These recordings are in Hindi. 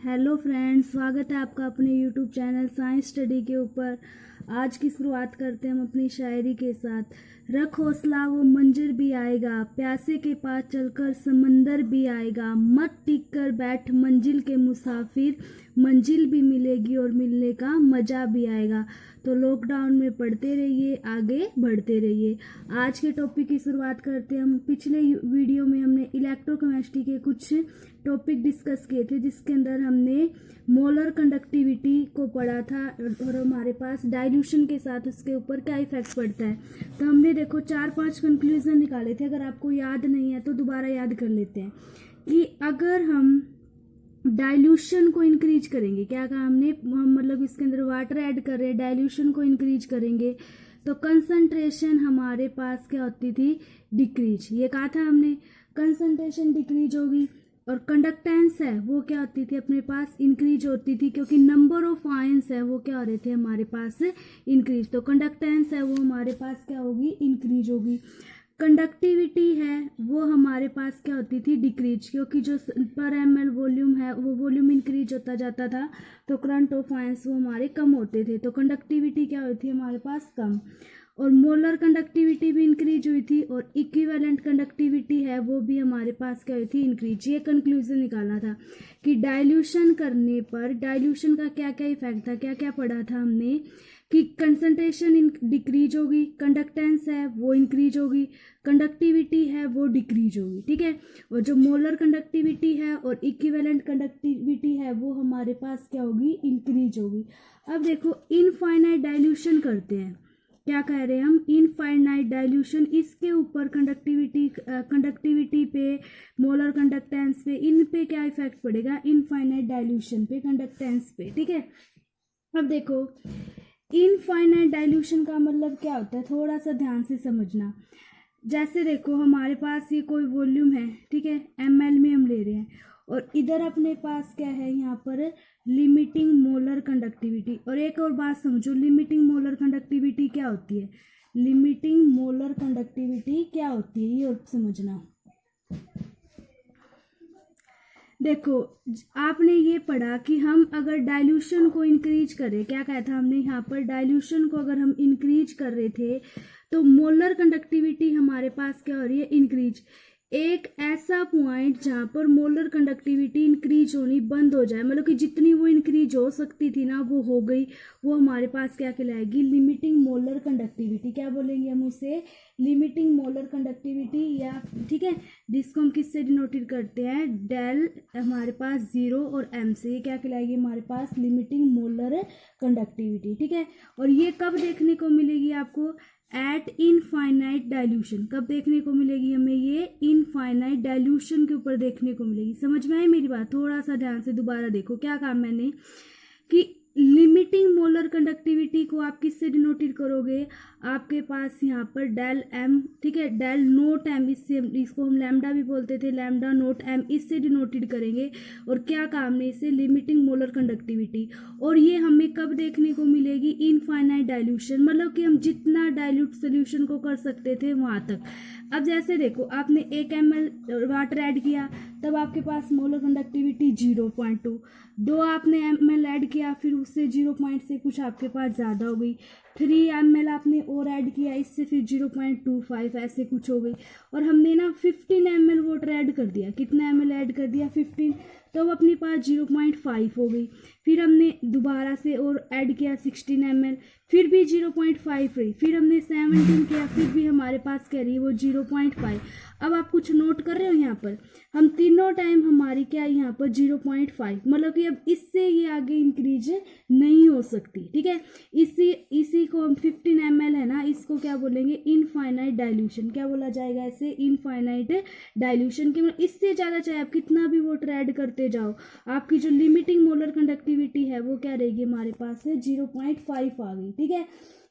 हेलो फ्रेंड्स, स्वागत है आपका अपने यूट्यूब चैनल साइंस स्टडी के ऊपर। आज की शुरुआत करते हैं हम अपनी शायरी के साथ। रख हौसला वो मंजर भी आएगा, प्यासे के पास चलकर समंदर भी आएगा। मत टिक कर बैठ मंजिल के मुसाफिर, मंजिल भी मिलेगी और मिलने का मज़ा भी आएगा। तो लॉकडाउन में पढ़ते रहिए, आगे बढ़ते रहिए। आज के टॉपिक की शुरुआत करते हैं हम। पिछले वीडियो में हमने इलेक्ट्रोकेमिस्ट्री के कुछ टॉपिक डिस्कस किए थे, जिसके अंदर हमने मोलर कंडक्टिविटी को पढ़ा था और हमारे पास डाइल्यूशन के साथ उसके ऊपर क्या इफेक्ट पड़ता है। तो हमने देखो 4-5 कंक्लूजन निकाले थे। अगर आपको याद नहीं है तो दोबारा याद कर लेते हैं कि अगर हम डाइल्यूशन को इंक्रीज करेंगे, क्या कहा हमने, हम मतलब इसके अंदर वाटर ऐड कर रहे हैं, डाइल्यूशन को इंक्रीज करेंगे तो कंसंट्रेशन हमारे पास क्या होती थी, डिक्रीज। ये कहा था हमने, कंसंट्रेशन डिक्रीज होगी और कंडक्टेंस है वो क्या होती थी अपने पास, इंक्रीज होती थी, क्योंकि नंबर ऑफ आयंस है वो क्या हो रहे थे हमारे पास इंक्रीज। तो कंडक्टेंस है वो हमारे पास क्या होगी, इंक्रीज होगी। कंडक्टिविटी है वो हमारे पास क्या होती थी, डिक्रीज, क्योंकि जो पर ml वॉल्यूम है वो वॉल्यूम इंक्रीज होता जाता था तो करंट ऑफ आयंस वो हमारे कम होते थे, तो कंडक्टिविटी क्या होती है हमारे पास, कम। और मोलर कंडक्टिविटी भी इंक्रीज हुई थी और इक्विवेलेंट कंडक्टिविटी है वो भी हमारे पास क्या हुई थी, इंक्रीज। ये कंक्लूजन निकालना था कि डाइल्यूशन करने पर डाइल्यूशन का क्या क्या इफेक्ट था, क्या क्या पढ़ा था हमने, कि कंसंट्रेशन डिक्रीज होगी, कंडक्टेंस है वो इंक्रीज होगी, कंडक्टिविटी है वो डिक्रीज होगी, ठीक है। और जो मोलर कंडक्टिविटी है और इक्विवेलेंट कंडक्टिविटी है वो हमारे पास क्या होगी, इंक्रीज होगी। अब देखो इनफाइनाइट डाइल्यूशन करते हैं, क्या कह रहे हैं हम, इनफाइनाइट डाइल्यूशन, इसके ऊपर कंडक्टिविटी पे, मोलर कंडक्टेंस पे, इन पे क्या इफेक्ट पड़ेगा, इनफाइनाइट डाइल्यूशन पे, कंडक्टेंस पे, ठीक है। अब देखो इनफाइनाइट डाइल्यूशन का मतलब क्या होता है, थोड़ा सा ध्यान से समझना। जैसे देखो हमारे पास ये कोई वॉल्यूम है, ठीक है, ml में हम ले रहे हैं, और इधर अपने पास क्या है, यहाँ पर लिमिटिंग मोलर कंडक्टिविटी। और एक और बात समझो, लिमिटिंग मोलर कंडक्टिविटी क्या होती है, लिमिटिंग मोलर कंडक्टिविटी क्या होती है ये और समझना। देखो आपने ये पढ़ा कि हम अगर डाइल्यूशन को इंक्रीज करें, क्या कहा था हमने, यहाँ पर डाइल्यूशन को अगर हम इंक्रीज कर रहे थे तो मोलर कंडक्टिविटी हमारे पास क्या हो रही है, इंक्रीज। एक ऐसा पॉइंट जहाँ पर मोलर कंडक्टिविटी इंक्रीज होनी बंद हो जाए, मतलब कि जितनी वो इंक्रीज हो सकती थी ना वो हो गई, वो हमारे पास क्या कहलाएगी, लिमिटिंग मोलर कंडक्टिविटी। क्या बोलेंगे हम उसे, लिमिटिंग मोलर कंडक्टिविटी, या ठीक है, जिसको हम किससे डिनोटेड करते हैं, डेल हमारे पास 0 और m से, ये क्या कहलाएगी हमारे पास, लिमिटिंग मोलर कंडक्टिविटी, ठीक है। और ये कब देखने को मिलेगी आपको, एट इनफाइनाइट डाइल्यूशन। कब देखने को मिलेगी हमें ये, इनफाइनाइट डाइल्यूशन के ऊपर देखने को मिलेगी। समझ में आई मेरी बात, थोड़ा सा ध्यान से दोबारा देखो। क्या कहा मैंने कि लिमिटिंग मोलर कंडक्टिविटी को आप किससे डिनोटेड करोगे, आपके पास यहाँ पर डेल m, ठीक है, डेल नोट m, इससे इसको हम लैम्डा भी बोलते थे, लैम्डा नोट m, इससे डिनोटेड करेंगे। और क्या कहा हमने इसे, लिमिटिंग मोलर कंडक्टिविटी। और ये हमें कब देखने को मिलेगी, इनफाइनाइट डाइल्यूशन, मतलब कि हम जितना डाइल्यूट सोल्यूशन को कर सकते थे वहाँ तक। अब जैसे देखो आपने 1 ml वाटर ऐड किया, तब आपके पास मोलर कंडक्टिविटी 0.2, 2 आपने ml ऐड किया, फिर उससे 0 से कुछ आपके पास ज़्यादा हो गई, 3 ml आपने और ऐड किया, इससे फिर 0.25 ऐसे कुछ हो गई। और हमने ना 15 ml वाटर ऐड कर दिया, कितना ml ऐड कर दिया, 15, तो अपने पास 0.5 हो गई। फिर हमने दोबारा से और ऐड किया 16 ml, फिर भी 0.5 रही, फिर हमने 17 किया, फिर भी हमारे पास कह रही है वो 0.5। अब आप कुछ नोट कर रहे हो, यहाँ पर हम तीनों टाइम हमारी क्या है यहाँ पर 0.5, मतलब कि अब इससे ये आगे इंक्रीज नहीं हो सकती, ठीक है। इसी को हम 15 ml है ना, इसको क्या बोलेंगे, इनफाइनाइट डाइल्यूशन। क्या बोला जाएगा इसे, इनफाइनाइट डाइल्यूशन। के मतलब इससे ज़्यादा चाहे आप कितना भी वाटर ऐड करते जाओ, आपकी जो लिमिटिंग मोलर कंडक्टिविटी है वो क्या रहेगी हमारे पास है, 0.5 आ गई, ठीक है।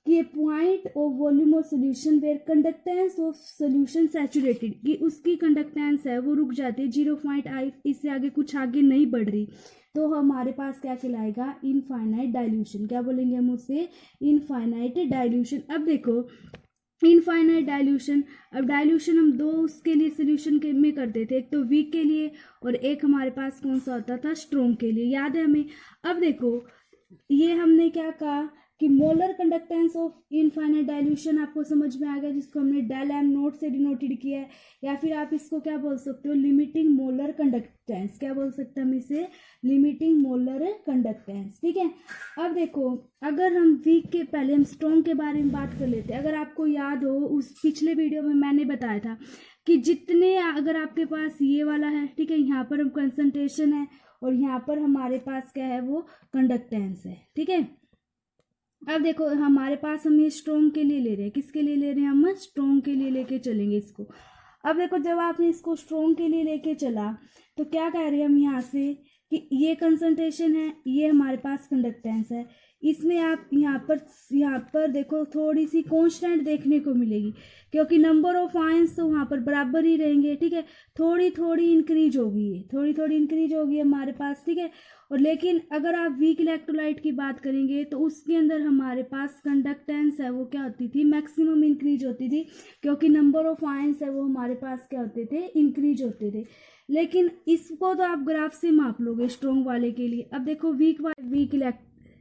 कि a point of volume of solution where conductance of solution saturated, कि उसकी कंडक्टेंस है वो रुक जाती है 0.5, इससे आगे कुछ आगे नहीं बढ़ रही, तो हमारे पास क्या कहलाएगा, इनफाइनाइट डाइल्यूशन। क्या बोलेंगे हम उसे, इनफाइनाइट डाइल्यूशन। अब देखो इनफाइनाइट डाइल्यूशन। अब डाइल्यूशन हम दो उसके लिए सोल्यूशन में करते थे, एक तो वीक के लिए और एक हमारे पास कौन सा होता था, स्ट्रॉन्ग के लिए, याद है हमें। अब देखो ये हमने क्या कहा कि molar conductance of infinite dilution आपको समझ में आ गया, जिसको हमने डेल एम नोट से डिनोटेड किया है, या फिर आप इसको क्या बोल सकते हो, लिमिटिंग मोलर कंडक्टेंस। क्या बोल सकते हैं हम इसे, लिमिटिंग मोलर कंडक्टेंस, ठीक है। अब देखो अगर हम वीक के पहले हम स्ट्रॉन्ग के बारे में बात कर लेते हैं। अगर आपको याद हो उस पिछले वीडियो में मैंने बताया था कि जितने अगर आपके पास ये वाला है, ठीक है, यहाँ पर हम कंसंट्रेशन है और यहाँ पर हमारे पास क्या है, वो कंडक्टेंस है, ठीक है। अब देखो हमारे पास हम ये स्ट्रॉन्ग के लिए ले रहे हैं, किसके लिए ले रहे हैं, हम स्ट्रॉन्ग के लिए लेके चलेंगे इसको। अब देखो जब आपने इसको स्ट्रॉन्ग के लिए लेके चला तो क्या कह रहे हैं हम यहाँ से कि ये कंसंट्रेशन है, ये हमारे पास कंडक्टेंस है। इसमें आप यहाँ पर देखो थोड़ी सी कांस्टेंट देखने को मिलेगी, क्योंकि नंबर ऑफ आयंस तो वहाँ पर बराबर ही रहेंगे, ठीक है। थोड़ी थोड़ी इंक्रीज होगी, थोड़ी थोड़ी इंक्रीज होगी हमारे पास, ठीक है। और लेकिन अगर आप वीक इलेक्ट्रोलाइट की बात करेंगे तो उसके अंदर हमारे पास कंडक्टेंस है वो क्या होती थी, मैक्सिमम इंक्रीज होती थी, क्योंकि नंबर ऑफ आयंस है वो हमारे पास क्या होते थे, इंक्रीज होते थे। लेकिन इसको तो आप ग्राफ से माप लोगे स्ट्रॉन्ग वाले के लिए। अब देखो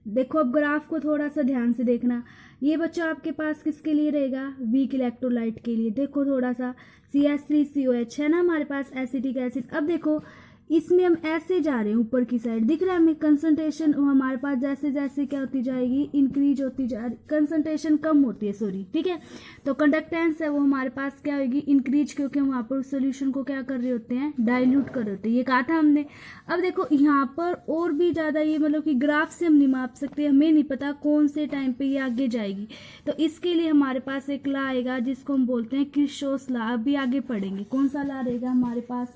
देखो अब ग्राफ को थोड़ा सा ध्यान से देखना। ये बच्चा आपके पास किसके लिए रहेगा, वीक इलेक्ट्रोलाइट के लिए। देखो थोड़ा सा CH3COH है ना हमारे पास, एसिटिक एसिड। अब देखो इसमें हम ऐसे जा रहे हैं ऊपर की साइड, दिख रहा है हमें कंसंट्रेशन हमारे पास जैसे जैसे क्या होती जाएगी, इंक्रीज होती जा रही, कंसंट्रेशन कम होती है, सॉरी, ठीक है। तो कंडक्टेंस है वो हमारे पास क्या होगी, इंक्रीज, क्योंकि हम वहाँ पर सोल्यूशन को क्या कर रहे होते हैं, डाइल्यूट कर रहे होते हैं, ये कहा था हमने। अब देखो यहाँ पर और भी ज़्यादा ये मतलब कि ग्राफ से हम नहीं माप सकते, हमें नहीं पता कौन से टाइम पे ये आगे जाएगी, तो इसके लिए हमारे पास एक लॉ आएगा जिसको हम बोलते हैं किरचॉफ लॉ। अभी आगे पढ़ेंगे कौन सा लॉ रहेगा हमारे पास,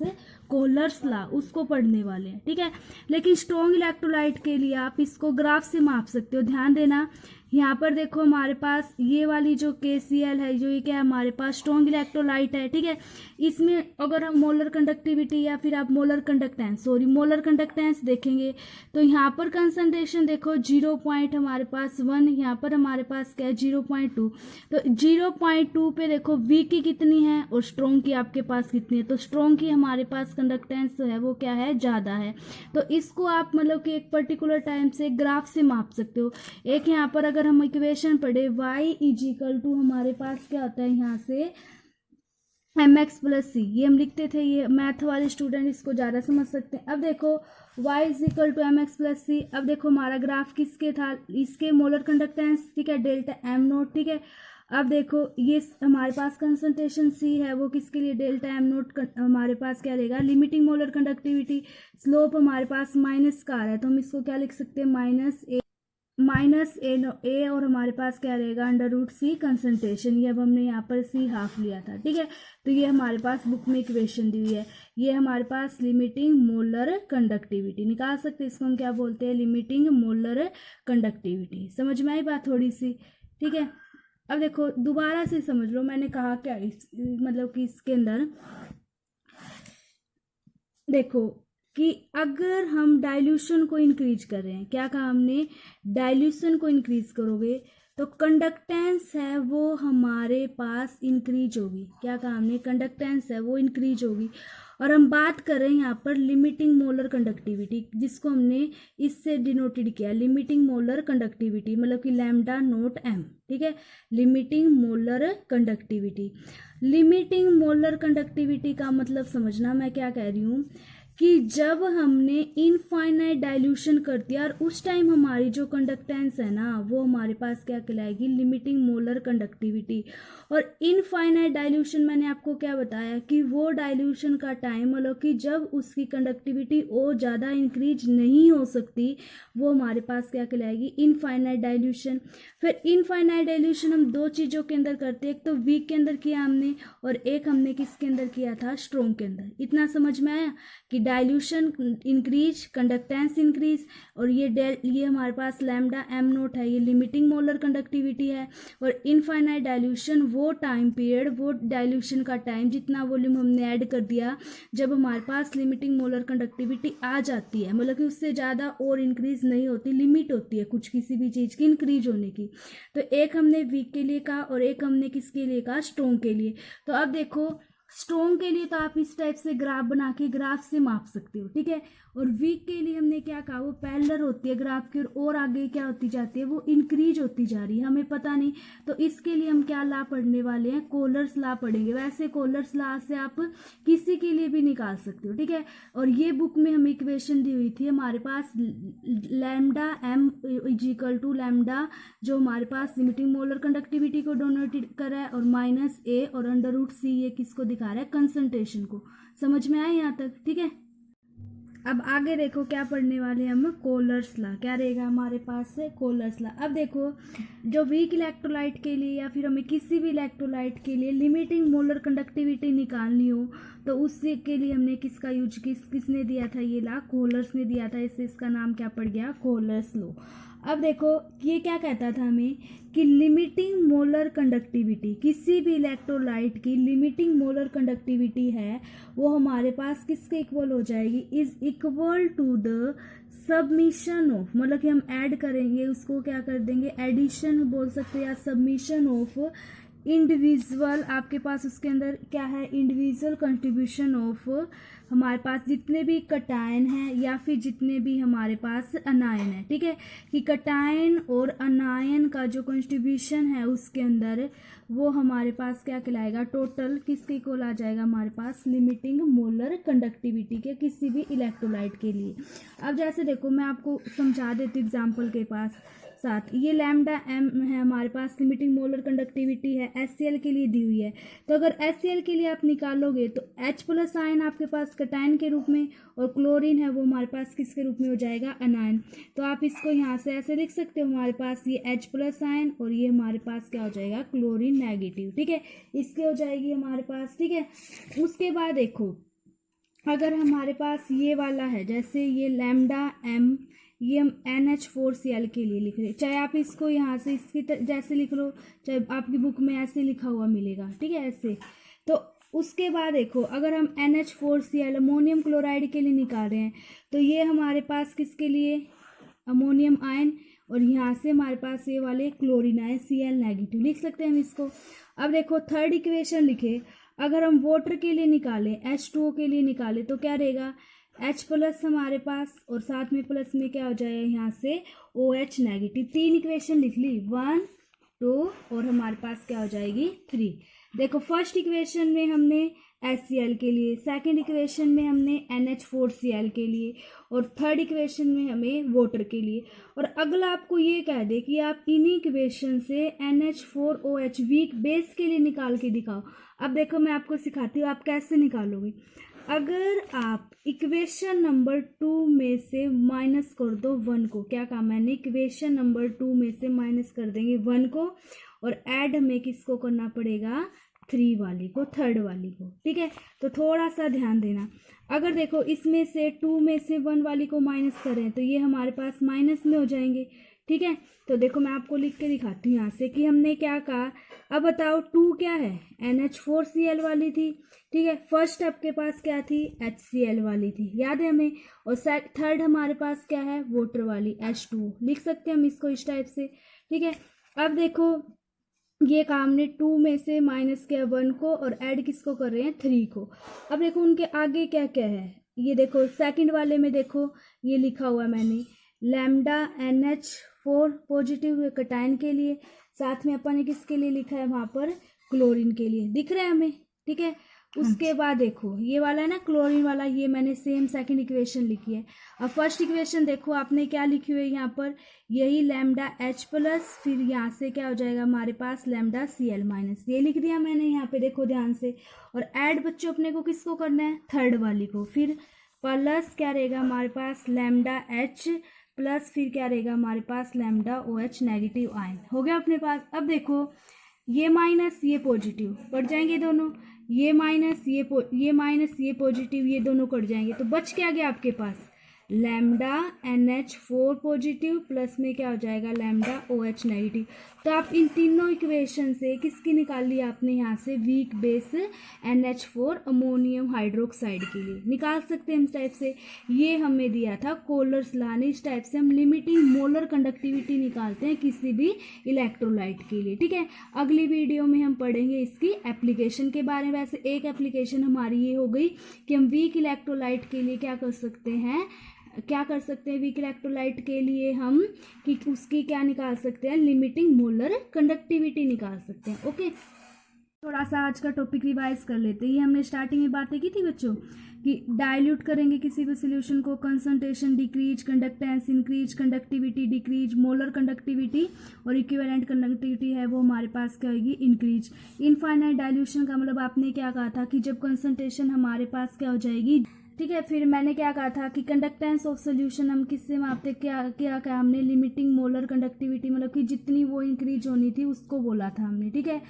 कोहलर्स लॉ, उसको पढ़ने वाले हैं, ठीक है। लेकिन स्ट्रॉन्ग इलेक्ट्रोलाइट के लिए आप इसको ग्राफ से माप सकते हो। ध्यान देना यहाँ पर देखो हमारे पास ये वाली जो KCl है, जो ये क्या है हमारे पास स्ट्रॉन्ग इलेक्ट्रोलाइट है, ठीक है। इसमें अगर हम मोलर कंडक्टिविटी या फिर आप मोलर कंडक्टेंस देखेंगे तो यहाँ पर कंसंट्रेशन देखो 0 हमारे पास 1, यहाँ पर हमारे पास क्या है 0.2। तो 0.2 पे देखो वी की कितनी है और स्ट्रॉन्ग की आपके पास कितनी है, तो स्ट्रॉन्ग की हमारे पास कंडक्टेंस है वो क्या है, ज़्यादा है। तो इसको आप मतलब कि एक पर्टिकुलर टाइम से ग्राफ से माप सकते हो। एक यहाँ पर अगर हम इक्वेशन पढ़े y हमारे पास क्या होता है यहाँ से mx+c, ये हम लिखते थे, ये मैथ वाले स्टूडेंट इसको ज़्यादा समझ सकते हैं। अब देखो y mx+c। अब देखो हमारा ग्राफ किसके था, इसके मोलर कंडक्टेंस, ठीक है, डेल्टा m नोट, ठीक है। अब देखो ये हमारे पास कंसंट्रेशन C है वो किसके लिए, डेल्टा m नोट हमारे पास क्या रहेगा, लिमिटिंग मोलर कंडक्टिविटी। स्लोप हमारे पास माइनस का है तो हम इसको क्या लिख सकते हैं, -a और हमारे पास क्या रहेगा √C कंसंट्रेशन। ये अब हमने यहाँ पर C हाफ लिया था, ठीक है। तो ये हमारे पास बुक में इक्वेशन दी हुई है, ये हमारे पास लिमिटिंग मोलर कंडक्टिविटी निकाल सकते हैं, इसको हम क्या बोलते हैं, लिमिटिंग मोलर कंडक्टिविटी। समझ में आई बात थोड़ी सी, ठीक है। अब देखो दोबारा से समझ लो मैंने कहा क्या, मतलब कि इसके अंदर देखो कि अगर हम डाइल्यूशन को इंक्रीज कर रहे हैं, क्या कहा हमने, डाइल्यूशन को इंक्रीज करोगे तो कंडक्टेंस है वो हमारे पास इंक्रीज होगी। क्या कहा हमने, कंडक्टेंस है वो इंक्रीज होगी। और हम बात कर रहे हैं यहाँ पर लिमिटिंग मोलर कंडक्टिविटी, जिसको हमने इससे डिनोटेड किया, लिमिटिंग मोलर कंडक्टिविटी मतलब कि लैम्डा नोट m, ठीक है। Limiting molar conductivity, limiting molar conductivity का मतलब समझना मैं क्या कह रही हूँ कि जब हमने इनफाइनाइट डाइल्यूशन कर दिया और उस टाइम हमारी जो कंडक्टेंस है ना वो हमारे पास क्या कहलाएगी, लिमिटिंग मोलर कंडक्टिविटी। और इनफाइनाइट डाइल्यूशन मैंने आपको क्या बताया कि वो डाइल्यूशन का टाइम मतलब कि जब उसकी कंडक्टिविटी और ज़्यादा इंक्रीज नहीं हो सकती, वो हमारे पास क्या कहलाएगी, इनफाइनाइट डाइल्यूशन। फिर इनफाइनाइट डाइल्यूशन हम दो चीज़ों के अंदर करते हैं, एक तो वीक के अंदर किया हमने और एक हमने किसके अंदर किया था, स्ट्रॉन्ग के अंदर। इतना समझ में आया कि डाइल्यूशन इंक्रीज, कंडक्टेंस इंक्रीज, और ये हमारे पास लैम्डा एम नोट है, ये लिमिटिंग मोलर कंडक्टिविटी है। और इनफाइनाइट डाइल्यूशन वो टाइम पीरियड, वो डाइल्यूशन का टाइम जितना वॉल्यूम हमने ऐड कर दिया जब हमारे पास लिमिटिंग मोलर कंडक्टिविटी आ जाती है, मतलब कि उससे ज़्यादा और इंक्रीज नहीं होती, लिमिट होती है कुछ किसी भी चीज़ की इंक्रीज होने की। तो एक हमने वीक के लिए कहा और एक हमने किसके लिए कहा, स्ट्रॉन्ग के लिए। तो अब देखो स्ट्रॉन्ग के लिए तो आप इस टाइप से ग्राफ बना के ग्राफ से माप सकते हो, ठीक है। और वीक के लिए हमने क्या कहा, वो पैरेलल होती है ग्राफ की और आगे क्या होती जाती है, वो इंक्रीज होती जा रही है, हमें पता नहीं। तो इसके लिए हम क्या लॉ पढ़ने वाले हैं, कोलर्स लॉ पढ़ेंगे। वैसे कोलर्स लॉ से आप किसी के लिए भी निकाल सकते हो, ठीक है। और ये बुक में हमें इक्वेशन दी हुई थी हमारे पास, lambda m is equal to lambda जो हमारे पास लिमिटिंग मोलर कंडक्टिविटी को डोनेटेड कर रहा है, और माइनस ए और अंडर रूट सी ये किसको दिखा रहा है, कंसंट्रेशन को। समझ में आया यहाँ तक, ठीक है। अब आगे देखो क्या पढ़ने वाले हैं हम, कोलर्स लॉ। क्या रहेगा हमारे पास से, कोलर्स लॉ। अब देखो जो वीक इलेक्ट्रोलाइट के लिए या फिर हमें किसी भी इलेक्ट्रोलाइट के लिए लिमिटिंग मोलर कंडक्टिविटी निकालनी हो तो उसके के लिए हमने किसका यूज, किसने दिया था ये लॉ, कोलर्स ने दिया था। इससे इसका नाम क्या पड़ गया, कोलर्स लॉ। अब देखो ये क्या कहता था हमें कि लिमिटिंग मोलर कंडक्टिविटी, किसी भी इलेक्ट्रोलाइट की लिमिटिंग मोलर कंडक्टिविटी है वो हमारे पास किसके इक्वल हो जाएगी, is equal to the submission of, मतलब कि हम ऐड करेंगे उसको, क्या कर देंगे, एडिशन बोल सकते हैं या सबमिशन ऑफ इंडिविजुअल, आपके पास उसके अंदर क्या है, इंडिविजुअल कंट्रीब्यूशन ऑफ हमारे पास जितने भी कटायन हैं या फिर जितने भी हमारे पास अनायन है, ठीक है। कि कटायन और अनायन का जो कंट्रीब्यूशन है उसके अंदर वो हमारे पास क्या कहलाएगा, टोटल किसके इक्वल आ जाएगा हमारे पास, लिमिटिंग मोलर कंडक्टिविटी के किसी भी इलेक्ट्रोलाइट के लिए। अब जैसे देखो मैं आपको समझा देती हूँ एग्जाम्पल के पास साथ, ये लैम्डा एम है हमारे पास, लिमिटिंग मोलर कंडक्टिविटी है, HCl के लिए दी हुई है। तो अगर HCl के लिए आप निकालोगे तो H प्लस आयन आपके पास कटायन के रूप में, और क्लोरीन है वो हमारे पास किसके रूप में हो जाएगा, अनायन। तो आप इसको यहाँ से ऐसे लिख सकते हो, हमारे पास ये H प्लस आयन और ये हमारे पास क्या हो जाएगा, क्लोरीन नेगेटिव, ठीक है। इसके हो जाएगी हमारे पास, ठीक है। उसके बाद देखो अगर हमारे पास ये वाला है, जैसे ये लैम्डा एम, ये हम NH4Cl के लिए लिख रहे हैं, चाहे आप इसको यहाँ से इसकी जैसे लिख लो, चाहे आपकी बुक में ऐसे लिखा हुआ मिलेगा, ठीक है, ऐसे। तो उसके बाद देखो अगर हम NH4Cl अमोनियम क्लोराइड के लिए निकाल रहे हैं तो ये हमारे पास किसके लिए, अमोनियम आयन, और यहाँ से हमारे पास ये वाले क्लोरीन आयन Cl नेगेटिव लिख सकते हैं हम इसको। अब देखो थर्ड इक्वेशन लिखे, अगर हम वाटर के लिए निकालें, H2O के लिए निकालें तो क्या रहेगा, H प्लस हमारे पास और साथ में प्लस में क्या हो जाएगा यहाँ से OH नेगेटिव। तीन इक्वेशन लिख ली, 1 2 और हमारे पास क्या हो जाएगी 3। देखो फर्स्ट इक्वेशन में हमने HCl के लिए, सेकंड इक्वेशन में हमने NH4Cl के लिए, और थर्ड इक्वेशन में हमें वाटर के लिए। और अगला आपको ये कह दे कि आप इन्हीं इक्वेशन से NH4OH वीक बेस के लिए निकाल के दिखाओ। अब देखो मैं आपको सिखाती हूँ आप कैसे निकालोगे। अगर आप इक्वेशन नंबर 2 में से माइनस कर दो 1 को, क्या कहा मैंने, इक्वेशन नंबर 2 में से माइनस कर देंगे 1 को, और ऐड हमें किसको करना पड़ेगा, 3 वाली को, थर्ड वाली को, ठीक है। तो थोड़ा सा ध्यान देना, अगर देखो इसमें से 2 में से 1 वाली को माइनस करें तो ये हमारे पास माइनस में हो जाएंगे, ठीक है। तो देखो मैं आपको लिख के दिखाती हूँ यहाँ से कि हमने क्या कहा। अब बताओ 2 क्या है, NH4Cl वाली थी, ठीक है। फर्स्ट आपके पास क्या थी, HCl वाली थी, याद है हमें। और थर्ड हमारे पास क्या है, वाटर वाली H2O, लिख सकते हैं हम इसको इस टाइप से, ठीक है। अब देखो ये काम ने 2 में से माइनस किया 1 को और ऐड किसको कर रहे हैं, 3 को। अब देखो उनके आगे क्या क्या है, ये देखो सेकंड वाले में देखो ये लिखा हुआ है मैंने, लैम्डा NH4 पॉजिटिव कटायन के लिए, साथ में अपन ने किसके लिए लिखा है वहाँ पर, क्लोरीन के लिए, दिख रहा है हमें, ठीक है। उसके बाद देखो ये वाला है ना क्लोरीन वाला, ये मैंने सेम सेकंड इक्वेशन लिखी है। अब फर्स्ट इक्वेशन देखो आपने क्या लिखी हुई है यहाँ पर, यही लैम्डा H प्लस, फिर यहाँ से क्या हो जाएगा हमारे पास लैम्डा Cl माइनस, ये लिख दिया मैंने यहाँ पे, देखो ध्यान से। और ऐड बच्चों अपने को किसको करना है, थर्ड वाली को, फिर प्लस क्या रहेगा हमारे पास लैम्डा H प्लस, फिर क्या रहेगा हमारे पास लैम्डा OH नेगेटिव आयन, हो गया अपने पास। अब देखो ये माइनस ये पॉजिटिव पड़ जाएंगे दोनों, ये माइनस ये माइनस ये पॉजिटिव, ये दोनों कट जाएंगे तो बच क्या गया आपके पास लैम्डा NH4 पॉजिटिव प्लस में क्या हो जाएगा लैम्डा OH नेगेटिव। तो आप इन तीनों इक्वेशन से किसकी निकाल ली आपने यहाँ से weak base NH4 ammonium hydroxide के लिए निकाल सकते हैं हम इस टाइप से। ये हमें दिया था कोलर्स लॉ ने, इस टाइप से हम लिमिटिंग मोलर कंडक्टिविटी निकालते हैं किसी भी इलेक्ट्रोलाइट के लिए। ठीक है, अगली वीडियो में हम पढ़ेंगे इसकी एप्लीकेशन के बारे में। वैसे एक एप्लीकेशन हमारी ये हो गई कि हम वीक इलेक्ट्रोलाइट के लिए क्या कर सकते हैं वीक इलेक्ट्रोलाइट के लिए हम कि उसकी क्या निकाल सकते हैं लिमिटिंग मोलर कंडक्टिविटी निकाल सकते हैं। ओके, थोड़ा सा आज का टॉपिक रिवाइज कर लेते हैं। ये हमने स्टार्टिंग में बातें की थी बच्चों कि डाइल्यूट करेंगे किसी भी सॉल्यूशन को, concentration decrease, conductance increase, conductivity decrease, molar conductivity और इक्विवेलेंट कंडक्टिविटी है वो हमारे पास क्या होगी इंक्रीज। इनफाइनाइट डाइल्यूशन का मतलब आपने क्या कहा था कि जब कंसंट्रेशन हमारे पास क्या हो जाएगी। ठीक है, फिर मैंने क्या कहा था कि कंडक्टेंस ऑफ सोल्यूशन हम किससे मापते, क्या हमने लिमिटिंग मोलर कंडक्टिविटी मतलब कि जितनी वो इंक्रीज होनी थी उसको बोला था हमने। ठीक है,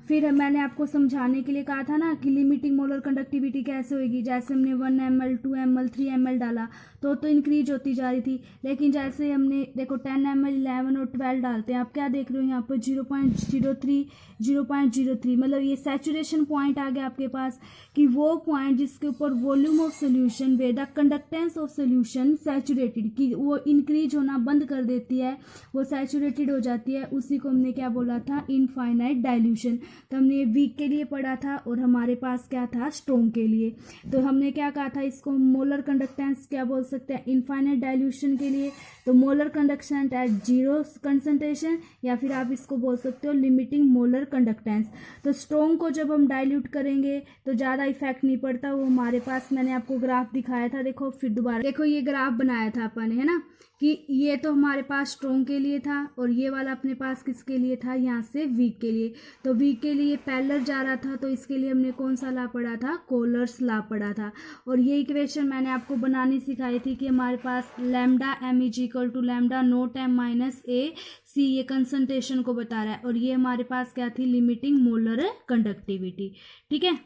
फिर मैंने आपको समझाने के लिए कहा था ना कि लिमिटिंग मोलर कंडक्टिविटी कैसे होगी। जैसे हमने 1 ml 2 ml 3 ml डाला तो इंक्रीज होती जा रही थी, लेकिन जैसे हमने देखो 10 ml 11 और 12 डालते हैं, आप क्या देख रहे हो यहाँ पर 0.03 मतलब ये सैचुरेशन पॉइंट आ गया आपके पास कि वो पॉइंट जिसके ऊपर volume of solution way the conductance of solution saturated कि वो इंक्रीज होना बंद कर देती है, वो सैचुरेटेड हो जाती है, उसी को हमने क्या बोला था इनफाइनाइट डाइल्यूशन। तो हमने वीक के लिए पढ़ा था और हमारे पास क्या था स्ट्रॉन्ग के लिए। तो हमने क्या कहा था इसको मोलर कंडक्टेंस क्या बोल सकते हैं इनफाइनाइट डाइल्यूशन के लिए, तो molar conduction at zero concentration या फिर आप इसको बोल सकते हो लिमिटिंग मोलर कंडक्टेंस। तो स्ट्रॉन्ग को जब हम डाइल्यूट करेंगे तो ज़्यादा इफेक्ट नहीं पड़ता, वो हमारे पास मैंने आपको ग्राफ दिखाया था। देखो फिर दोबारा देखो, ये ग्राफ बनाया था अपन है ना कि ये तो हमारे पास स्ट्रॉन्ग के लिए था और ये वाला अपने पास किसके लिए था यहाँ से वीक के लिए। तो वीक के लिए पैरेलल जा रहा था तो इसके लिए हमने कौन सा लॉ पढ़ा था कोलर्स लॉ पढ़ा था। और ये इक्वेशन मैंने आपको बनानी सिखाई थी कि हमारे पास lambda m is equal to lambda naught m minus A C, ये कंसंट्रेशन को बता रहा है और ये हमारे पास क्या थी लिमिटिंग मोलर कंडक्टिविटी। ठीक है,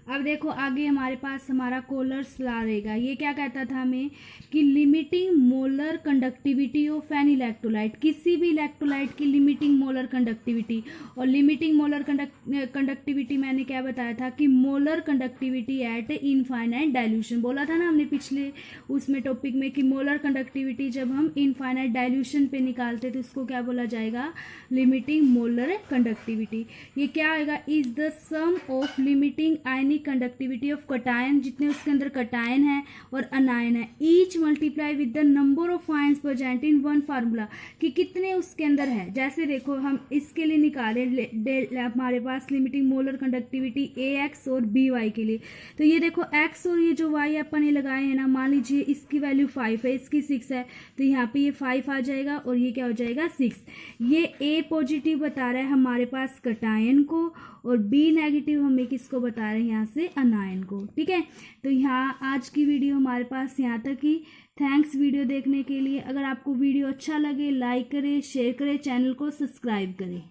अब देखो आगे हमारे पास हमारा कोलर्स लॉ रहेगा। ये क्या कहता था हमें कि limiting molar conductivity of an electrolyte, किसी भी इलेक्ट्रोलाइट की लिमिटिंग मोलर कंडक्टिविटी। और लिमिटिंग मोलर कंडक्टिविटी मैंने क्या बताया था कि molar conductivity eight infinite dilution बोला था ना हमने पिछले उसमें टॉपिक में कि मोलर कंडक्टिविटी जब हम इनफाइनाइट डाइल्यूशन पे निकालते तो इसको क्या बोला जाएगा लिमिटिंग मोलर कंडक्टिविटी। ये क्या आएगा is the sum of limiting ionic conductivity of cation, जितने उसके अंदर कटायन है और अनायन है, each multiply with the number of ions present in one formula कि कितने उसके अंदर है। जैसे देखो हम इसके लिए निकाले हमारे पास लिमिटिंग मोलर कंडक्टिविटी AX और BY के लिए, तो ये देखो X और ये जो Y अपन ने लगाए हैं ना, मान लीजिए इसकी वैल्यू 5 है, इसकी 6 है, तो यहाँ पे ये 5 आ जाएगा और ये क्या हो जाएगा 6। ये A पॉजिटिव बता रहा है हमारे पास कटायन को और B नेगेटिव हमें किसको बता रहे हैं यहाँ से अनायन को। ठीक है, तो यहाँ आज की वीडियो हमारे पास यहाँ तक ही। थैंक्स वीडियो देखने के लिए। अगर आपको वीडियो अच्छा लगे लाइक करें, शेयर करें, चैनल को सब्सक्राइब करें।